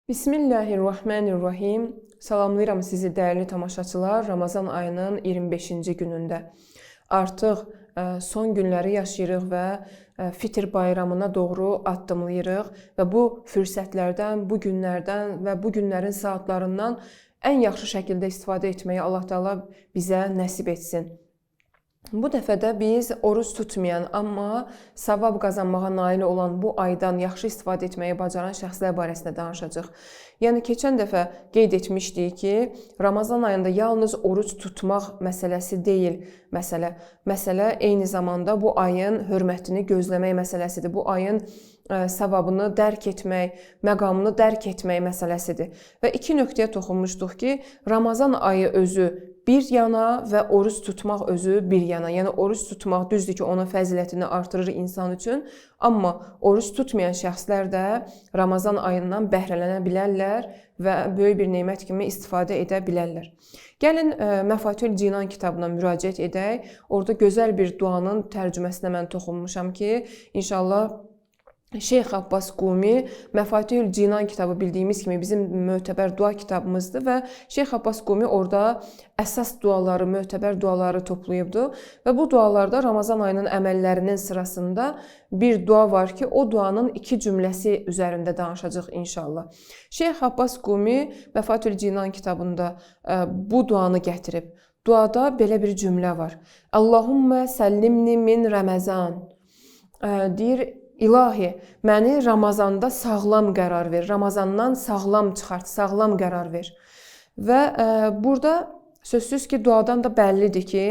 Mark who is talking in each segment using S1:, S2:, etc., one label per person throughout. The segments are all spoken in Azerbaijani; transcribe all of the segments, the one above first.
S1: Bismillahirrahmanirrahim. Salamlayıram sizi dəyərli tamaşaçılar. Ramazan ayının 25-ci günündə. Artıq son günləri yaşayırıq və Fitr bayramına doğru addımlayırıq və bu fürsətlərdən, bu günlərdən və bu günlərin saatlarından ən yaxşı şəkildə istifadə etməyi Allah Taala bizə nəsib etsin. Bu dəfə də biz oruç tutmayan, amma savab qazanmağa nail olan bu aydan yaxşı istifadə etməyi bacaran şəxslər barəsində danışacağıq. Yəni, keçən dəfə qeyd etmişdik ki, Ramazan ayında yalnız oruç tutmaq məsələsi deyil məsələ. Məsələ eyni zamanda bu ayın hörmətini gözləmək məsələsidir. Bu ayın savabını dərk etmək, məqamını dərk etmək məsələsidir. Və iki nöqtəyə toxunmuşduq ki, Ramazan ayı özü bir yana və oruç tutmaq özü bir yana. Yəni, oruç tutmaq düzdür ki, onun fəzilətini artırır insan üçün. Amma oruç tutmayan şəxslər də Ramazan ayından bəhrələnə bilərlər və böyük bir nemət kimi istifadə edə bilərlər. Gəlin, Məfatihül Cinan kitabına müraciət edək. Orada gözəl bir duanın tərcüməsinə mən toxunmuşam ki, inşallah Şeyx Abbas Qumi, Məfatihül Cinan kitabı bildiyimiz kimi bizim mötəbər dua kitabımızdır və Şeyx Abbas Qumi orada əsas duaları, mötəbər duaları toplayıbdır və bu dualarda Ramazan ayının əməllərinin sırasında bir dua var ki, o duanın iki cümləsi üzərində danışacaq inşallah. Şeyx Abbas Qumi Məfatihül Cinan kitabında bu duanı gətirib. Duada belə bir cümlə var. Allahummə səllimni min Ramazan. Deyir, İlahi, məni Ramazanda sağlam qərar ver, Ramazandan sağlam çıxart, sağlam qərar ver. Və burada sözsüz ki, duadan da bəllidir ki,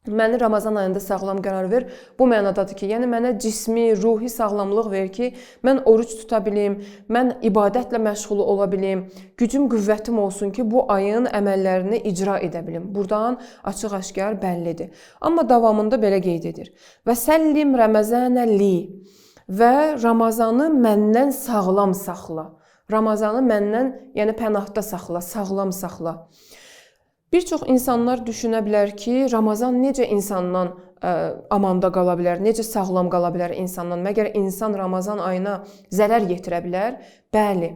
S1: məni Ramazan ayında sağlam qərar ver. Bu mənadadır ki, yəni mənə cismi, ruhi sağlamlıq ver ki, mən oruç tuta bilim, mən ibadətlə məşğul ola bilim, gücüm, qüvvətim olsun ki, bu ayın əməllərini icra edə bilim. Buradan açıq-aşkar bəllidir. Amma davamında belə qeyd edir. Və səllim Ramazanə li və Ramazanı məndən sağlam saxla. Ramazanı məndən, yəni pənahda saxla, sağlam saxla. Bir çox insanlar düşünə bilər ki, Ramazan necə insandan amanda qala bilər, necə sağlam qala bilər insandan? Məgər insan Ramazan ayına zərər yetirə bilər? Bəli.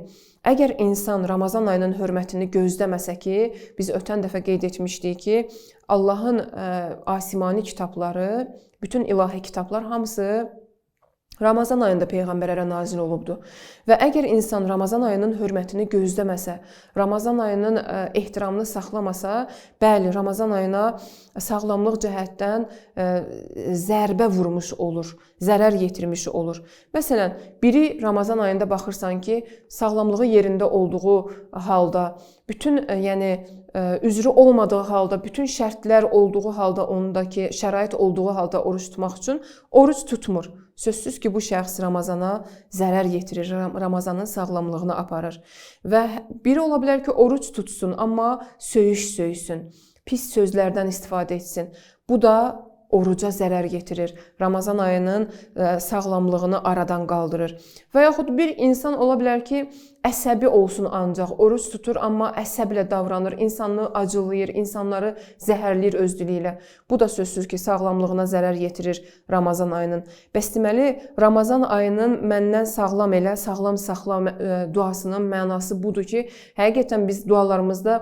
S1: Əgər insan Ramazan ayının hörmətini gözləməsə ki, biz ötən dəfə qeyd etmişdik ki, Allahın asimani kitabları, bütün ilahi kitablar hamısı Ramazan ayında Peyğəmbərlərə nazil olubdur. Və əgər insan Ramazan ayının hörmətini gözləməsə, Ramazan ayının ehtiramını saxlamasa, bəli, Ramazan ayına sağlamlıq cəhətdən zərbə vurmuş olur, zərər yetirmiş olur. Məsələn, biri Ramazan ayında baxırsan ki, sağlamlığı yerində olduğu halda, bütün üzrü olmadığı halda, bütün şərtlər olduğu halda, ondakı şərait olduğu halda oruç tutmaq üçün oruç tutmur. Sözsüz ki, bu şəxs Ramazana zərər yetirir, Ramazanın sağlamlığını aparır. Və biri ola bilər ki, oruç tutsun, amma söyüş söysün, pis sözlərdən istifadə etsin. Bu da oruca zərər yetirir, Ramazan ayının sağlamlığını aradan qaldırır. Və yaxud bir insan ola bilər ki, əsəbi olsun ancaq, oruç tutur, amma əsəblə davranır, insanlığı acılayır, insanları zəhərləyir öz dili ilə. Bu da sözsüz ki, sağlamlığına zərər yetirir Ramazan ayının. Bəs deməli, Ramazan ayının məndən sağlam elə, sağlam saxla duasının mənası budur ki, həqiqətən biz dualarımızda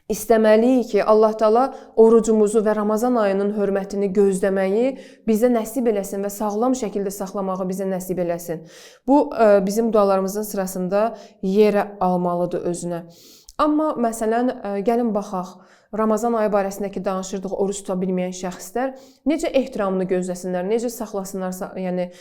S1: İstəməliyik ki, Allah Taala orucumuzu və Ramazan ayının hörmətini gözləməyi bizə nəsib eləsin və sağlam şəkildə saxlamağı bizə nəsib eləsin. Bu, bizim dualarımızın sırasında yerə almalıdır özünə. Amma məsələn, gəlin baxaq, Ramazan ayı barəsindəki danışırdıq, oruç tuta bilməyən şəxslər necə ehtiramını gözləsinlər, necə saxlasınlar, yəni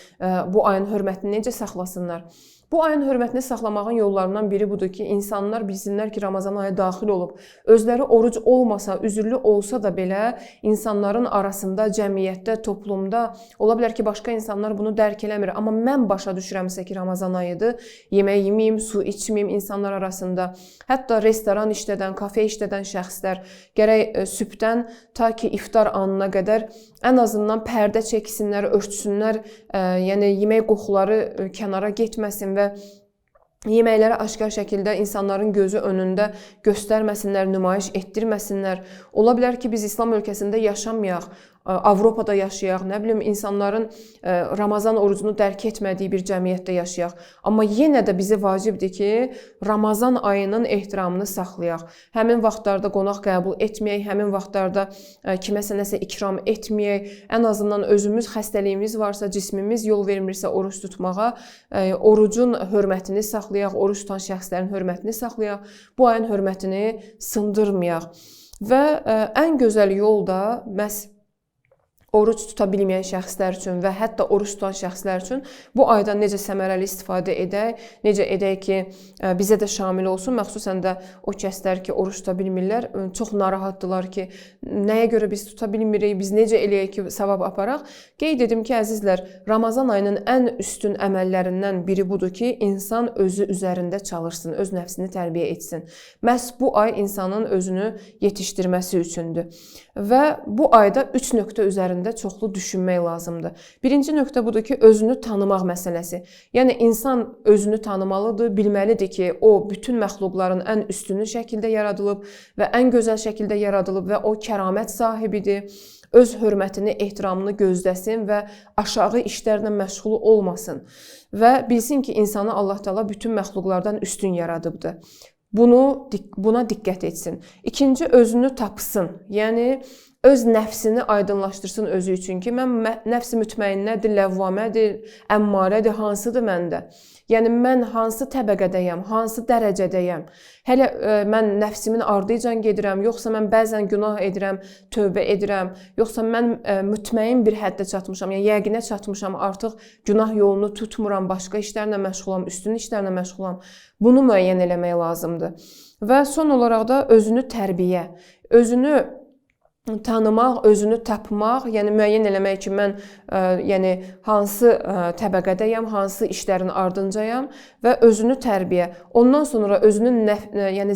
S1: bu ayın hörmətini necə saxlasınlar? Bu ayın hörmətini saxlamağın yollarından biri budur ki, insanlar bilsinlər ki, Ramazan ayı daxil olub. Özləri oruc olmasa, üzürlü olsa da belə insanların arasında, cəmiyyətdə, toplumda ola bilər ki, başqa insanlar bunu dərk eləmir. Amma mən başa düşürəmsə ki, Ramazan ayıdır, yemək yeməyim, su içməyim insanlar arasında. Hətta restoran işlədən, kafe işlədən şəxslər gərək sübhdən ta ki iftar anına qədər ən azından pərdə çəksinlər, örtsünlər, yəni yemək qoxuları kənara getməsin və yeməkləri aşkar şəkildə insanların gözü önündə göstərməsinlər, nümayiş etdirməsinlər. Ola bilər ki, biz İslam ölkəsində yaşamayaq, Avropada yaşayaq, nə bilim, insanların Ramazan orucunu dərk etmədiyi bir cəmiyyətdə yaşayaq. Amma yenə də bizə vacibdir ki, Ramazan ayının ehtiramını saxlayaq. Həmin vaxtlarda qonaq qəbul etməyək, həmin vaxtlarda kiməsə nəsə ikram etməyək. Ən azından özümüz xəstəliyimiz varsa, cismimiz yol vermirsə oruç tutmağa, orucun hörmətini saxlayaq, oruç tutan şəxslərin hörmətini saxlayaq, bu ayın hörmətini sındırmayaq. Və ən gözəl yol da məhz oruç tuta bilməyən şəxslər üçün və hətta oruç tutan şəxslər üçün bu aydan necə səmərəli istifadə edək, necə edək ki, bizə də şamil olsun. Məxsusən də o kəslər ki, oruç tuta bilmirlər, çox narahatdılar ki, nəyə görə biz tuta bilmirik, biz necə eləyək ki, savab aparaq. Qeyd edim ki, əzizlər, Ramazan ayının ən üstün əməllərindən biri budur ki, insan özü üzərində çalışsın, öz nəfsini tərbiyə etsin. Məhz bu ay insanın özünü yetişdirməsi üçündür. Və bu ayda 3 nöqtə üzərində çoxlu düşünmək lazımdır. Birinci nöqtə budur ki, özünü tanımaq məsələsi. Yəni, insan özünü tanımalıdır, bilməlidir ki, o bütün məxluqların ən üstünlü şəkildə yaradılıb və ən gözəl şəkildə yaradılıb və o kəramət sahibidir. Öz hörmətini, ehtiramını gözləsin və aşağı işlərlə məşğul olmasın. Və bilsin ki, insanı Allah Təala bütün məxluqlardan üstün yaradıbdır. Buna diqqət etsin. İkinci, özünü tapsın. Yəni, öz nəfsini aydınlaşdırsın özü üçün ki, mən nəfs-i mütməinnədir, ləvvamədir, əmmarədir, hansıdır məndə? Yəni, mən hansı təbəqədəyəm, hansı dərəcədəyəm? Hələ mən nəfsimin ardıycan gedirəm, yoxsa mən bəzən günah edirəm, tövbə edirəm, yoxsa mən mütməyin bir həddə çatmışam, yəni yəqinə çatmışam, artıq günah yolunu tutmuram, başqa işlərlə məşğulam, üstün işlərlə məşğulam. Bunu müəyyən eləmək lazımdır. Və son olaraq da özünü tərbiyə, özünü tanımaq, özünü tapmaq, yəni müəyyən eləmək ki, mən hansı təbəqədəyəm, hansı işlərin ardıncayam və özünü tərbiyə. Ondan sonra özünün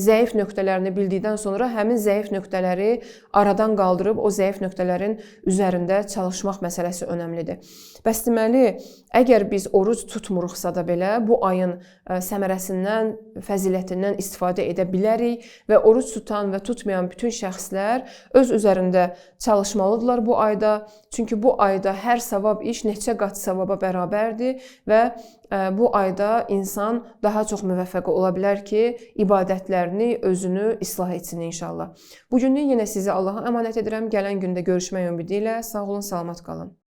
S1: zəif nöqtələrini bildikdən sonra həmin zəif nöqtələri aradan qaldırıb o zəif nöqtələrin üzərində çalışmaq məsələsi önəmlidir. Bəs deməli, əgər biz oruc tutmuruqsa da belə, bu ayın səmərəsindən, fəzilətindən istifadə edə bilərik və oruc tutan və tutmayan bütün şəxslər öz üzərində çalışmalıdırlar bu ayda. Çünki bu ayda hər savab iş neçə qat savaba bərabərdir və bu ayda insan daha çox müvəffəq ola bilər ki, ibadətlərini, özünü islah etsin inşallah. Bugünlük yenə sizi Allaha əmanət edirəm. Gələn gündə görüşmək ümidi ilə sağ olun, salamat qalın.